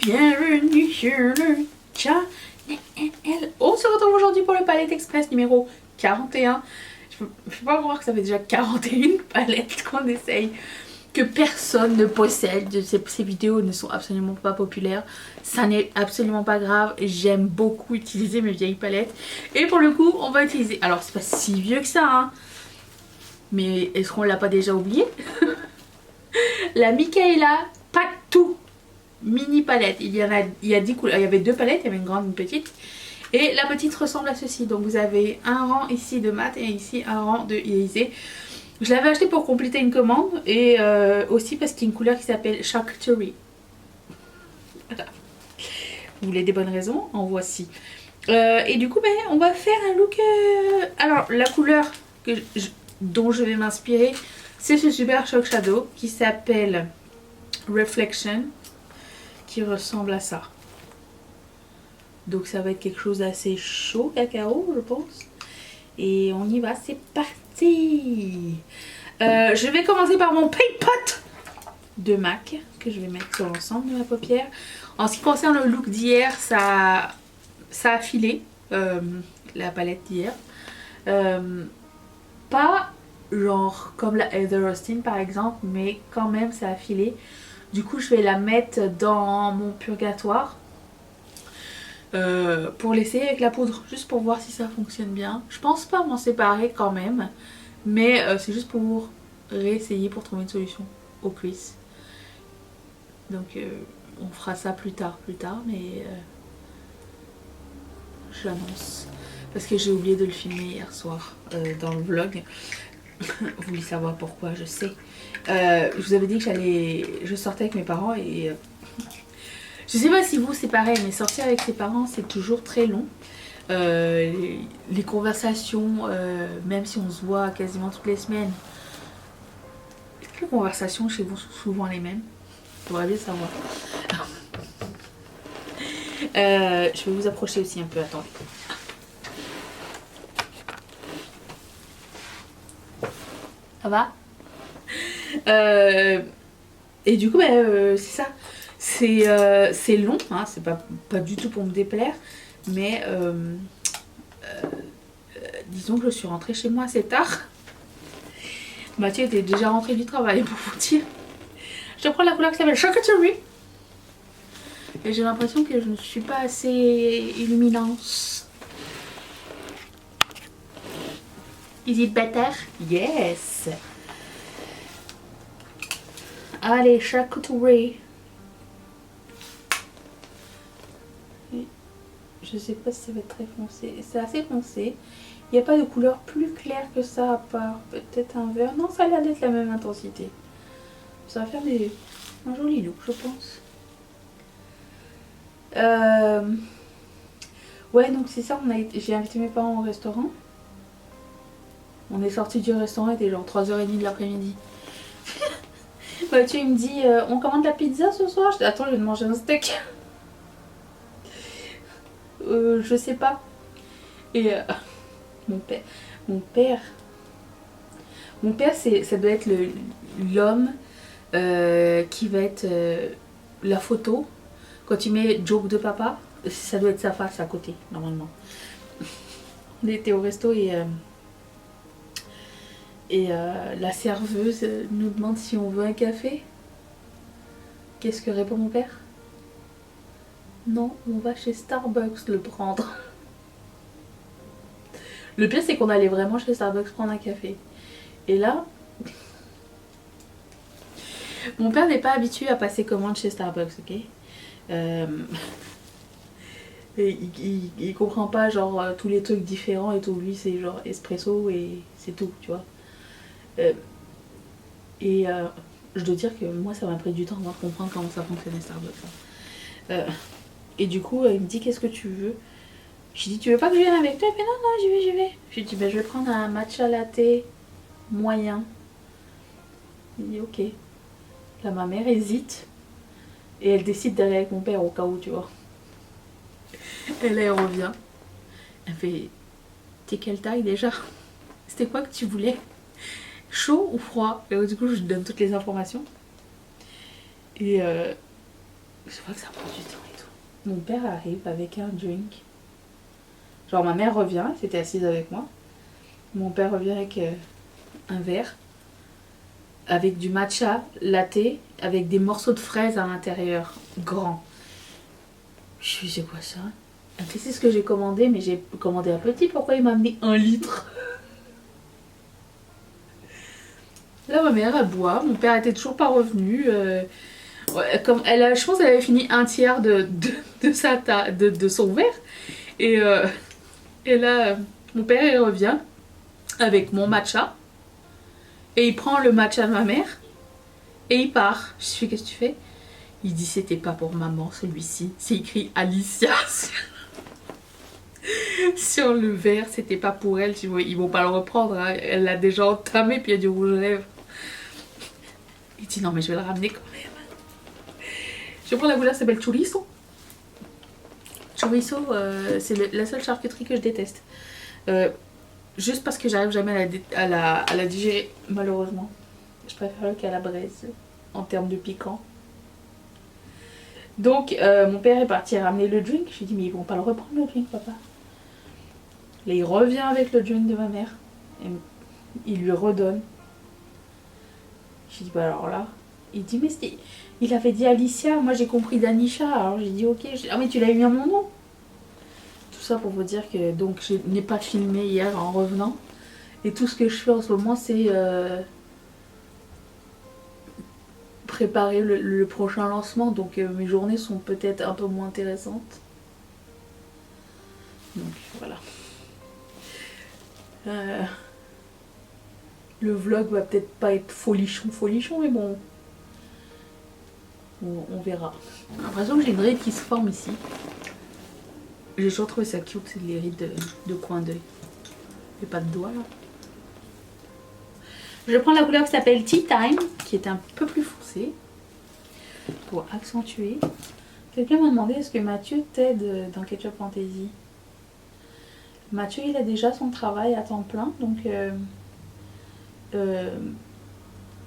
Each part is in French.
Bienvenue sur le channel. On se retrouve aujourd'hui pour le Palette Express numéro 41. Je peux pas croire que ça fait déjà 41 palettes qu'on essaye, que personne ne possède. Ces vidéos ne sont absolument pas populaires. Ça n'est absolument pas grave. J'aime beaucoup utiliser mes vieilles palettes. Et pour le coup, on va utiliser... Alors, c'est pas si vieux que ça, hein. Mais est-ce qu'on l'a pas déjà oublié? La Michaela Patou mini palette. Il y a 10 couleurs. Il y avait deux palettes, il y avait une grande et une petite. Et la petite ressemble à ceci. Donc vous avez un rang ici de mat et ici un rang de irisé. Je l'avais acheté pour compléter une commande et aussi parce qu'il y a une couleur qui s'appelle Charcuterie. Voilà. Vous voulez des bonnes raisons? En voici. Et du coup, on va faire un look... Alors, la couleur dont je vais m'inspirer, c'est ce Super Shock Shadow qui s'appelle Reflection, qui ressemble à ça. Donc ça va être quelque chose d'assez chaud, cacao, je pense. Et on y va, c'est parti. Je vais commencer par mon Paint Pot de MAC, que je vais mettre sur l'ensemble de ma paupière. En ce qui concerne le look d'hier, ça a filé, la palette d'hier. Pas genre comme la Heather Austin par exemple, mais quand même ça a filé. Du coup, je vais la mettre dans mon purgatoire pour l'essayer avec la poudre, juste pour voir si ça fonctionne bien. Je pense pas m'en séparer quand même, mais c'est juste pour réessayer pour trouver une solution aux cuisses. Donc on fera ça plus tard, mais je l'annonce. Parce que j'ai oublié de le filmer hier soir dans le vlog. Vous voulez savoir pourquoi, je sais. Je vous avais dit que je sortais avec mes parents et je sais pas si vous c'est pareil, mais sortir avec ses parents c'est toujours très long. Les conversations, même si on se voit quasiment toutes les semaines, les conversations chez vous sont souvent les mêmes. Faudrait bien savoir. Je vais vous approcher aussi un peu, attendez. Ça va? Et du coup, c'est ça. C'est long, hein, c'est pas du tout pour me déplaire, mais disons que je suis rentrée chez moi assez tard. Mathieu était déjà rentré du travail, pour vous dire. Je prends la couleur qui s'appelle Charcuterie. Et j'ai l'impression que je ne suis pas assez illuminante. Is it better? Yes. Allez, Charcuterie. Je sais pas si ça va être très foncé. C'est assez foncé. Il n'y a pas de couleur plus claire que ça à part peut-être un vert. Non, ça a l'air d'être la même intensité. Ça va faire un joli look, je pense. Ouais, donc c'est ça. J'ai invité mes parents au restaurant. On est sorti du restaurant, il était genre 3h30 de l'après-midi. Mathieu il me dit on commande la pizza ce soir? Je dis attends, je vais manger un steak. Je sais pas. Et mon père ça doit être l'homme qui va être la photo. Quand tu mets joke de papa, ça doit être sa face à côté normalement. On était au resto et la serveuse nous demande si on veut un café. Qu'est-ce que répond mon père? Non, on va chez Starbucks le prendre. Le pire c'est qu'on allait vraiment chez Starbucks prendre un café. Et là, mon père n'est pas habitué à passer commande chez Starbucks, ok? Il comprend pas genre tous les trucs différents et tout. Lui c'est genre espresso et c'est tout, tu vois. Je dois dire que moi ça m'a pris du temps avant de comprendre comment ça fonctionnait Starbucks. Et du coup il me dit qu'est-ce que tu veux? Je lui dis tu veux pas que je vienne avec toi? Il fait non j'y vais. Je lui dis je vais prendre un matcha latte moyen. Il dit ok. Là ma mère hésite et elle décide d'aller avec mon père au cas où, tu vois. Et là elle revient. Elle fait t'es quelle taille déjà? C'était quoi que tu voulais? Chaud ou froid? Et du coup je lui donne toutes les informations. Et Je vois que ça prend du temps et tout. Mon père arrive avec un drink. Genre ma mère revient, elle s'était assise avec moi. Mon père revient avec un verre. Avec du matcha latte, avec des morceaux de fraises à l'intérieur. Grand. Je dis c'est quoi ça? C'est ce que j'ai commandé, mais j'ai commandé un petit. Pourquoi il m'a amené 1 litre? Là ma mère elle boit. Mon père était toujours pas revenu. Ouais, comme je pense qu'elle avait fini un tiers de son verre. Et, et là, mon père il revient avec mon matcha. Et il prend le matcha de ma mère. Et il part. Je suis qu'est-ce que tu fais? Il dit c'était pas pour maman celui-ci. C'est écrit Alicia sur le verre. C'était pas pour elle. Ils vont pas le reprendre. Hein. Elle l'a déjà entamé puis il y a du rouge à lèvres. Il dit non mais je vais le ramener quand même. Je prends la couleur, ça s'appelle chorizo. Chorizo, c'est la seule charcuterie que je déteste. Juste parce que j'arrive jamais à la digérer, malheureusement. Je préfère le calabrese en termes de piquant. Donc, mon père est parti ramener le drink. Je lui ai dit, mais ils vont pas le reprendre le drink, papa. Là, il revient avec le drink de ma mère. Et il lui redonne. Je lui ai dit, bah alors là. Il dit, mais il avait dit Alicia. Moi, j'ai compris Danisha. Alors, j'ai dit, ok. Ah, mais tu l'as mis à mon nom. Tout ça pour vous dire que donc je n'ai pas filmé hier en revenant. Et tout ce que je fais en ce moment, c'est préparer le prochain lancement. Donc mes journées sont peut-être un peu moins intéressantes. Donc voilà. Le vlog va peut-être pas être folichon, mais bon. On verra. J'ai l'impression que j'ai une ride qui se forme ici. J'ai toujours trouvé ça cute, c'est les rides de coin d'œil. Et pas de doigts là. Je prends la couleur qui s'appelle Tea Time, qui est un peu plus foncée, pour accentuer. Quelqu'un m'a demandé est-ce que Mathieu t'aide dans Ketchup Fantasy. Mathieu, il a déjà son travail à temps plein, donc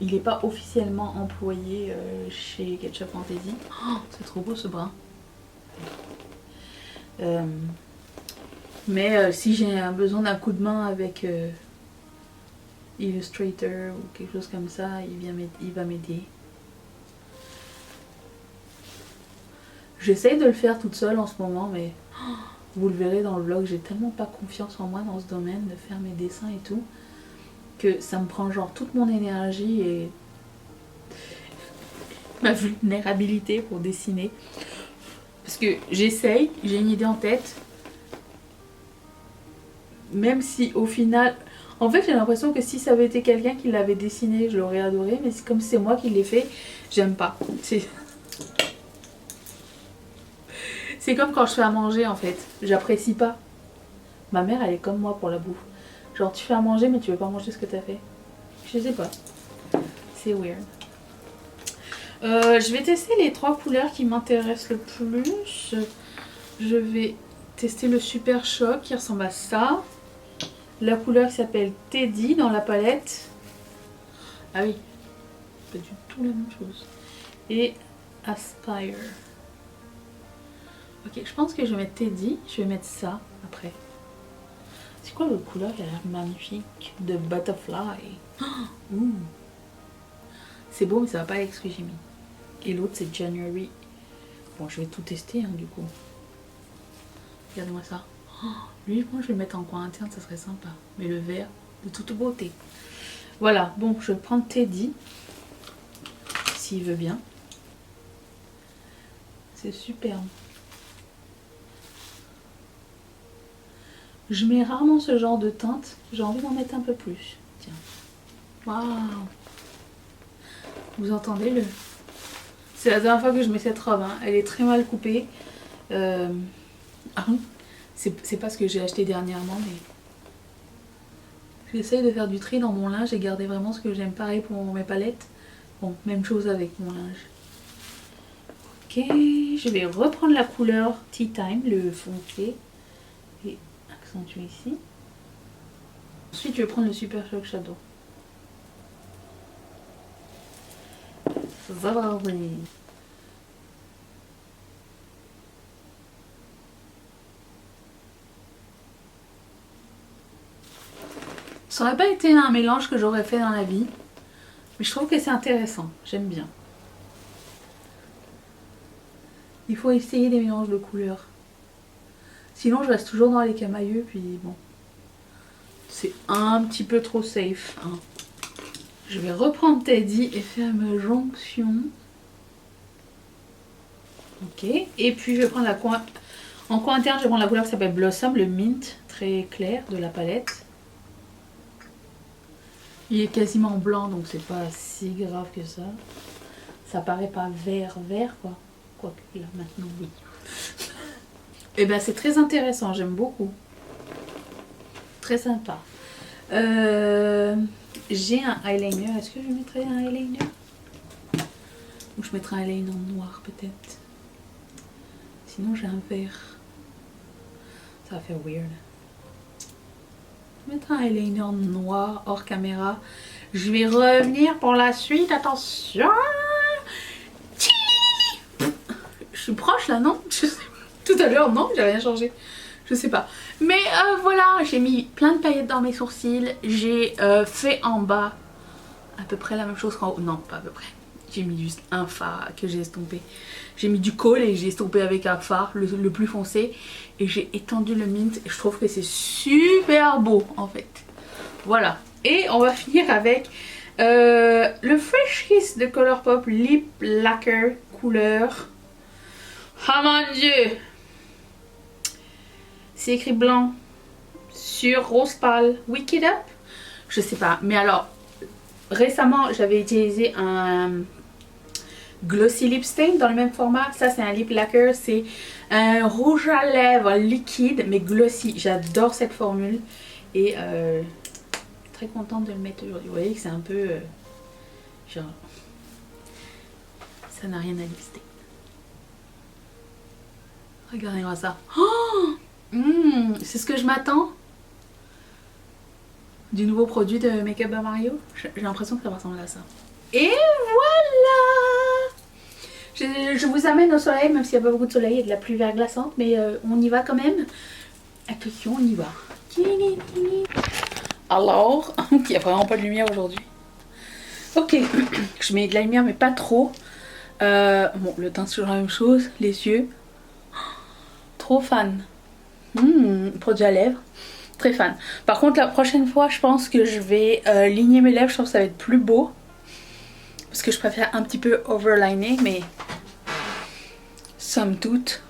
il n'est pas officiellement employé chez Ketchup Fantasy. Oh, c'est trop beau ce brun. Mais si j'ai besoin d'un coup de main avec Illustrator ou quelque chose comme ça, il va m'aider. J'essaye de le faire toute seule en ce moment, mais vous le verrez dans le vlog, j'ai tellement pas confiance en moi dans ce domaine de faire mes dessins et tout, que ça me prend genre toute mon énergie et ma vulnérabilité pour dessiner. Parce que j'essaye, j'ai une idée en tête, même si au final... En fait, j'ai l'impression que si ça avait été quelqu'un qui l'avait dessiné, je l'aurais adoré, mais comme c'est moi qui l'ai fait, j'aime pas. C'est comme quand je fais à manger en fait, j'apprécie pas. Ma mère elle est comme moi pour la bouffe. Genre tu fais à manger mais tu veux pas manger ce que t'as fait. Je sais pas. C'est weird. Je vais tester les 3 couleurs qui m'intéressent le plus. Je vais tester le Super Choc qui ressemble à ça. La couleur qui s'appelle Teddy dans la palette. Ah oui, pas du tout la même chose. Et Aspire. Ok, je pense que je vais mettre Teddy. Je vais mettre ça après. C'est quoi l'autre couleur qui a l'air magnifique? De Butterfly. Oh, c'est beau, mais ça va pas avec ce que j'ai mis. Et l'autre, c'est January. Bon, je vais tout tester, hein, du coup. Regarde-moi ça. Oh, lui, moi, je vais le mettre en coin interne, ça serait sympa. Mais le vert, de toute beauté. Voilà, bon, je vais prendre Teddy. S'il veut bien. C'est superbe. Je mets rarement ce genre de teinte. J'ai envie d'en mettre un peu plus. Tiens. Waouh. Vous entendez le... C'est la dernière fois que je mets cette robe. Hein. Elle est très mal coupée. C'est pas ce que j'ai acheté dernièrement, mais... J'essaye de faire du tri dans mon linge et garder vraiment ce que j'aime. Pareil pour mes palettes. Bon, même chose avec mon linge. Ok, je vais reprendre la couleur Tea Time, le foncé. Et accentuer ici. Ensuite, je vais prendre le Super Shock Shadow. Ça aurait pas été un mélange que j'aurais fait dans la vie. Mais je trouve que c'est intéressant. J'aime bien. Il faut essayer des mélanges de couleurs. Sinon, je reste toujours dans les camailleux. Puis bon. C'est un petit peu trop safe. Hein. Je vais reprendre Teddy et faire ma jonction. Ok. Et puis, je vais prendre la coin... En coin interne, je vais prendre la couleur qui s'appelle Blossom, le mint, très clair de la palette. Il est quasiment blanc, donc c'est pas si grave que ça. Ça paraît pas vert quoi. Quoique là maintenant oui. Et ben c'est très intéressant, j'aime beaucoup. Très sympa. J'ai un eyeliner. Est-ce que je mettrai un eyeliner? Ou je mettrai un eyeliner noir peut-être. Sinon j'ai un vert. Ça va faire weird. Je vais mettre un eyeliner noir hors caméra. Je vais revenir pour la suite. Attention. Je suis proche là, non? Tout à l'heure, non, j'ai rien changé. Je sais pas. Mais voilà, j'ai mis plein de paillettes dans mes sourcils. J'ai fait en bas à peu près la même chose qu'en haut. Non, pas à peu près. J'ai mis juste un fard que j'ai estompé. J'ai mis du kohl et j'ai estompé avec un fard, le plus foncé. Et j'ai étendu le mint. Et je trouve que c'est super beau en fait. Voilà. Et on va finir avec le Fresh Kiss de Colourpop Lip Lacquer couleur. Oh mon dieu! C'est écrit blanc sur rose pâle. Wicked Up? Je sais pas. Mais alors, récemment, j'avais utilisé un Glossy Lip Stain dans le même format. Ça, c'est un lip lacquer. C'est un rouge à lèvres liquide, mais glossy. J'adore cette formule. Et très contente de le mettre aujourd'hui. Vous voyez que c'est un peu... genre... ça n'a rien à lister. Regardez-moi ça. Oh c'est ce que je m'attends du nouveau produit de Make-up by Mario. J'ai l'impression que ça ressemble à ça. Et voilà! Je vous amène au soleil, même s'il n'y a pas beaucoup de soleil et de la pluie verglaçante, mais on y va quand même. Attention, on y va. Alors, il n'y a vraiment pas de lumière aujourd'hui. Ok, je mets de la lumière mais pas trop. Bon, le teint c'est toujours la même chose, les yeux. Trop fan. Produit à lèvres. Très fan. Par contre, la prochaine fois, je pense que je vais ligner mes lèvres. Je trouve que ça va être plus beau. Parce que je préfère un petit peu overliner, mais somme toute,